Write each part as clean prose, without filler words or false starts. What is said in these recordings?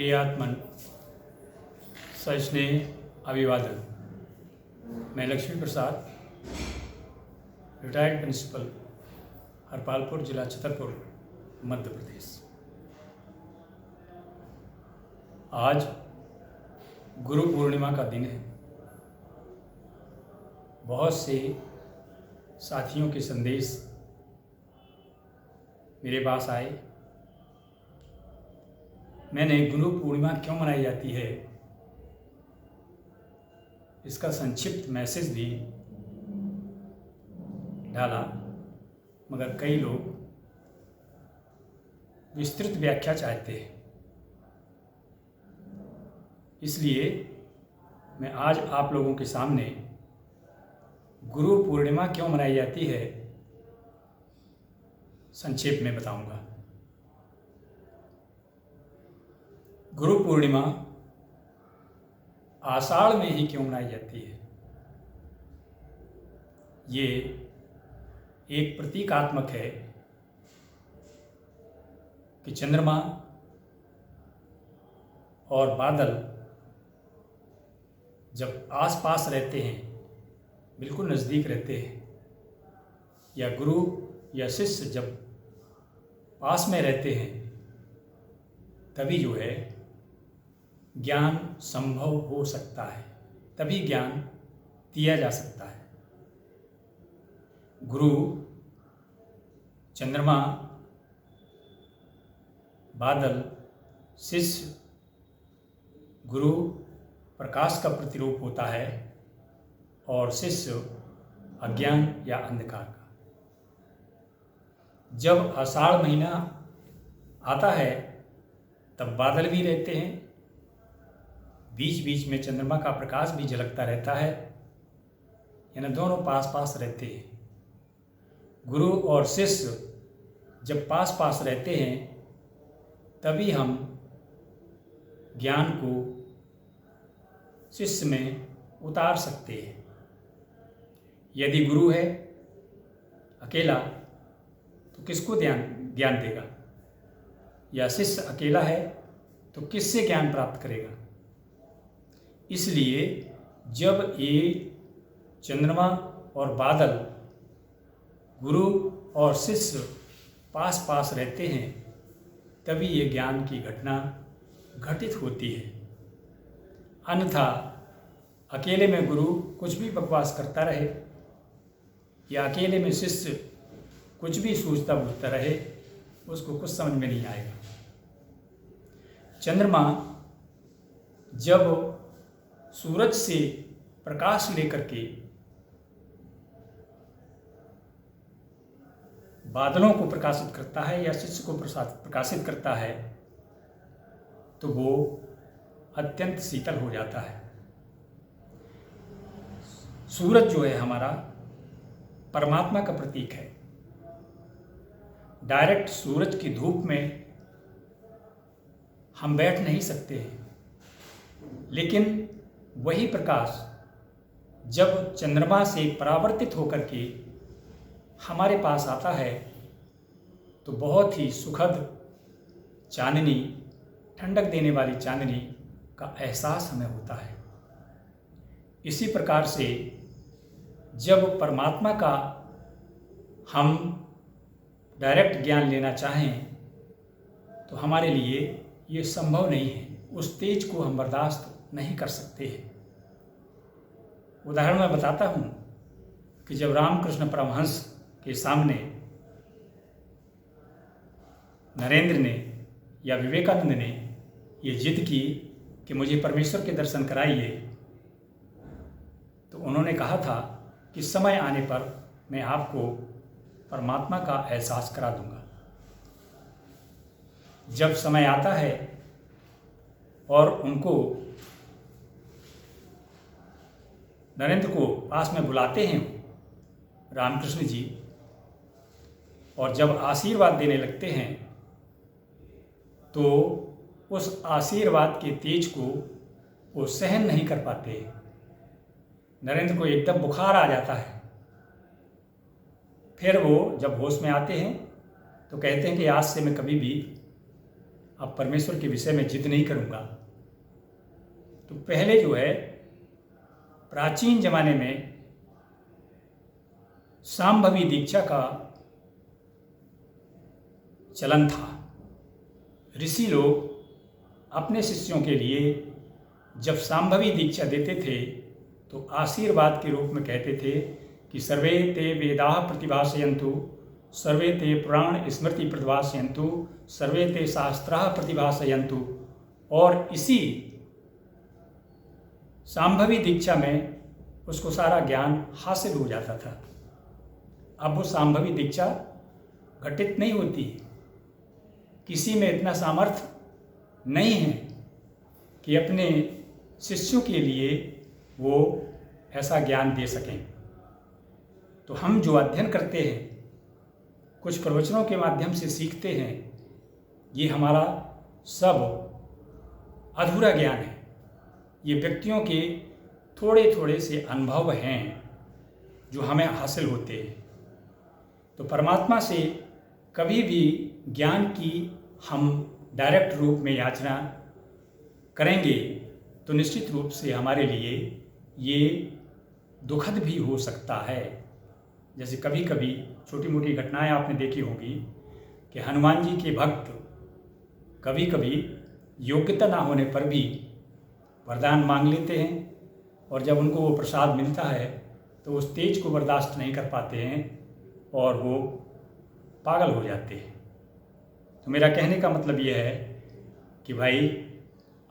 प्रियात्मन सस्नेह अभिवादन। मैं लक्ष्मी प्रसाद, retired principal, Harpalpur जिला छतरपुर, मध्य प्रदेश। आज गुरु पूर्णिमा का दिन है। बहुत से साथियों के संदेश मेरे पास आए। मैंने गुरु पूर्णिमा क्यों मनाई जाती है इसका संक्षिप्त मैसेज भी डाला, मगर कई लोग विस्तृत व्याख्या चाहते हैं। इसलिए मैं आज आप लोगों के सामने गुरु पूर्णिमा क्यों मनाई जाती है संक्षेप में बताऊंगा। गुरु पूर्णिमा आषाढ़ में ही क्यों मनाई जाती है? ये एक प्रतीकात्मक है कि चंद्रमा और बादल जब आसपास रहते हैं, बिल्कुल नज़दीक रहते हैं, या गुरु या शिष्य जब पास में रहते हैं, तभी जो है ज्ञान संभव हो सकता है, तभी ज्ञान दिया जा सकता है। गुरु, चंद्रमा, बादल, शिष्य, गुरु प्रकाश का प्रतिरूप होता है और शिष्य अज्ञान या अंधकार का। जब आषाढ़ महीना आता है तब बादल भी रहते हैं, बीच बीच में चंद्रमा का प्रकाश भी झलकता रहता है, यानी दोनों पास पास रहते हैं। गुरु और शिष्य जब पास पास रहते हैं तभी हम ज्ञान को शिष्य में उतार सकते हैं। यदि गुरु है अकेला तो किसको ज्ञान देगा, या शिष्य अकेला है तो किससे ज्ञान प्राप्त करेगा? इसलिए जब ये चंद्रमा और बादल, गुरु और शिष्य पास पास रहते हैं, तभी ये ज्ञान की घटना घटित होती है। अन्यथा अकेले में गुरु कुछ भी बकवास करता रहे या अकेले में शिष्य कुछ भी सोचता बूझता रहे, उसको कुछ समझ में नहीं आएगा। चंद्रमा जब सूरज से प्रकाश लेकर के बादलों को प्रकाशित करता है या शिष्य को प्रकाशित करता है, तो वो अत्यंत शीतल हो जाता है। सूरज जो है हमारा परमात्मा का प्रतीक है। डायरेक्ट सूरज की धूप में हम बैठ नहीं सकते हैं, लेकिन वही प्रकाश जब चंद्रमा से परावर्तित होकर के हमारे पास आता है तो बहुत ही सुखद चांदनी, ठंडक देने वाली चांदनी का एहसास हमें होता है। इसी प्रकार से जब परमात्मा का हम डायरेक्ट ज्ञान लेना चाहें तो हमारे लिए ये संभव नहीं है। उस तेज को हम बर्दाश्त नहीं कर सकते हैं। उदाहरण मैं बताता हूँ कि जब रामकृष्ण परमहंस के सामने नरेंद्र ने या विवेकानंद ने ये जिद की कि मुझे परमेश्वर के दर्शन कराइए, तो उन्होंने कहा था कि समय आने पर मैं आपको परमात्मा का एहसास करा दूंगा। जब समय आता है और उनको नरेंद्र को पास में बुलाते हैं रामकृष्ण जी, और जब आशीर्वाद देने लगते हैं तो उस आशीर्वाद के तेज को वो सहन नहीं कर पाते। नरेंद्र को एकदम बुखार आ जाता है। फिर वो जब होश में आते हैं तो कहते हैं कि आज से मैं कभी भी अब परमेश्वर के विषय में जिद नहीं करूँगा। तो पहले जो है प्राचीन जमाने में सांभवी दीक्षा का चलन था। ऋषि लोग अपने शिष्यों के लिए जब सांभवी दीक्षा देते थे तो आशीर्वाद के रूप में कहते थे कि सर्वे ते वेदाः प्रतिभाषयन्तु, सर्वे ते पुराण स्मृति प्रतिभाषयन्तु, सर्वे ते शास्त्राः प्रतिभाषयन्तु। और इसी सांभवी दीक्षा में उसको सारा ज्ञान हासिल हो जाता था। अब वो सांभवी दीक्षा घटित नहीं होती। किसी में इतना सामर्थ्य नहीं है कि अपने शिष्यों के लिए वो ऐसा ज्ञान दे सकें। तो हम जो अध्ययन करते हैं, कुछ प्रवचनों के माध्यम से सीखते हैं, ये हमारा सब अधूरा ज्ञान है। ये व्यक्तियों के थोड़े थोड़े से अनुभव हैं जो हमें हासिल होते हैं। तो परमात्मा से कभी भी ज्ञान की हम डायरेक्ट रूप में याचना करेंगे तो निश्चित रूप से हमारे लिए ये दुखद भी हो सकता है। जैसे कभी कभी छोटी मोटी घटनाएं आपने देखी होंगी कि हनुमान जी के भक्त कभी कभी योग्यता ना होने पर भी वरदान मांग लेते हैं, और जब उनको वो प्रसाद मिलता है तो उस तेज को बर्दाश्त नहीं कर पाते हैं और वो पागल हो जाते हैं। तो मेरा कहने का मतलब ये है कि भाई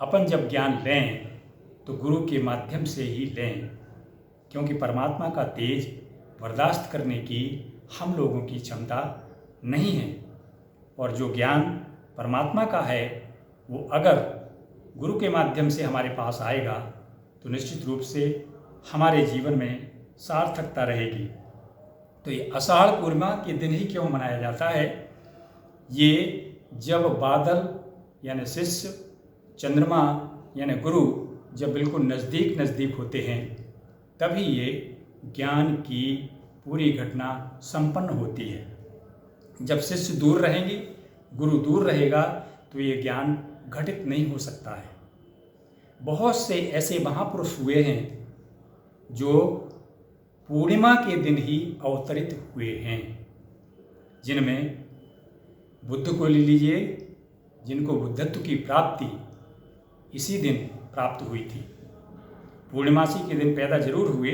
अपन जब ज्ञान लें तो गुरु के माध्यम से ही लें, क्योंकि परमात्मा का तेज बर्दाश्त करने की हम लोगों की क्षमता नहीं है। और जो ज्ञान परमात्मा का है वो अगर गुरु के माध्यम से हमारे पास आएगा तो निश्चित रूप से हमारे जीवन में सार्थकता रहेगी। तो ये आषाढ़ पूर्णिमा के दिन ही क्यों मनाया जाता है? ये जब बादल यानी शिष्य, चंद्रमा यानी गुरु जब बिल्कुल नज़दीक नज़दीक होते हैं तभी ये ज्ञान की पूरी घटना संपन्न होती है। जब शिष्य दूर रहेंगे, गुरु दूर रहेगा, तो ये ज्ञान घटित नहीं हो सकता है। बहुत से ऐसे महापुरुष हुए हैं जो पूर्णिमा के दिन ही अवतरित हुए हैं, जिनमें बुद्ध को ले लीजिए, जिनको बुद्धत्व की प्राप्ति इसी दिन प्राप्त हुई थी। पूर्णिमासी के दिन पैदा जरूर हुए,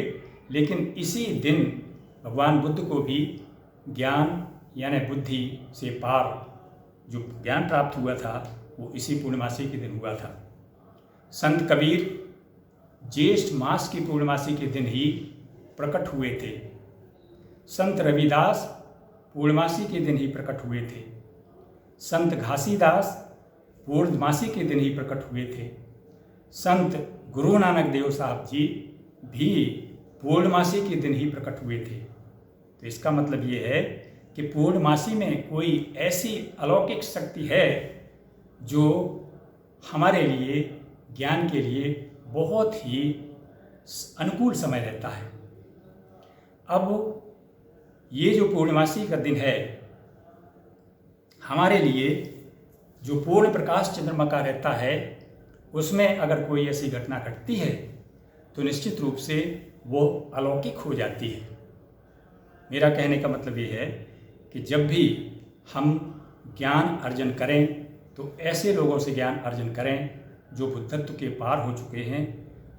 लेकिन इसी दिन भगवान बुद्ध को भी ज्ञान यानी बुद्धि से पार जो ज्ञान प्राप्त हुआ था वो इसी पूर्णिमासी के दिन हुआ था। संत कबीर ज्येष्ठ मास की पूर्णिमासी के दिन ही प्रकट हुए थे। संत रविदास पूर्णमासी के दिन ही प्रकट हुए थे। संत घासीदास पूर्णमासी के दिन ही प्रकट हुए थे। संत गुरु नानक देव साहब जी भी पूर्णमासी के दिन ही प्रकट हुए थे। तो इसका मतलब ये है कि पूर्णमासी में कोई ऐसी अलौकिक शक्ति है जो हमारे लिए ज्ञान के लिए बहुत ही अनुकूल समय रहता है। अब ये जो पूर्णमासी का दिन है, हमारे लिए जो पूर्ण प्रकाश चंद्रमा का रहता है, उसमें अगर कोई ऐसी घटना घटती है तो निश्चित रूप से वो अलौकिक हो जाती है। मेरा कहने का मतलब ये है कि जब भी हम ज्ञान अर्जन करें तो ऐसे लोगों से ज्ञान अर्जन करें जो बुद्धत्व के पार हो चुके हैं,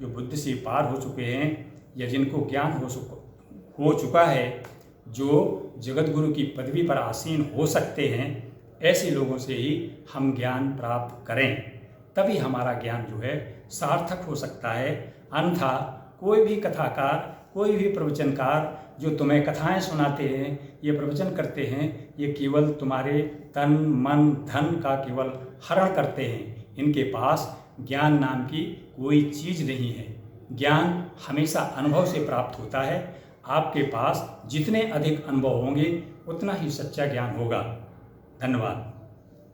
जो बुद्ध से पार हो चुके हैं, या जिनको ज्ञान हो चुका है, जो जगत गुरु की पदवी पर आसीन हो सकते हैं। ऐसे लोगों से ही हम ज्ञान प्राप्त करें, तभी हमारा ज्ञान जो है सार्थक हो सकता है। अन्यथा कोई भी कथाकार, कोई भी प्रवचनकार जो तुम्हें कथाएं सुनाते हैं, ये प्रवचन करते हैं, ये केवल तुम्हारे तन मन धन का केवल हरण करते हैं। इनके पास ज्ञान नाम की कोई चीज़ नहीं है। ज्ञान हमेशा अनुभव से प्राप्त होता है। आपके पास जितने अधिक अनुभव होंगे उतना ही सच्चा ज्ञान होगा। धन्यवाद।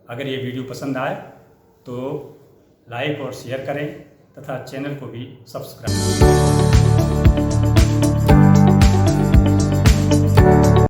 अगर ये वीडियो पसंद आए तो लाइक और शेयर करें तथा चैनल को भी सब्सक्राइब करें।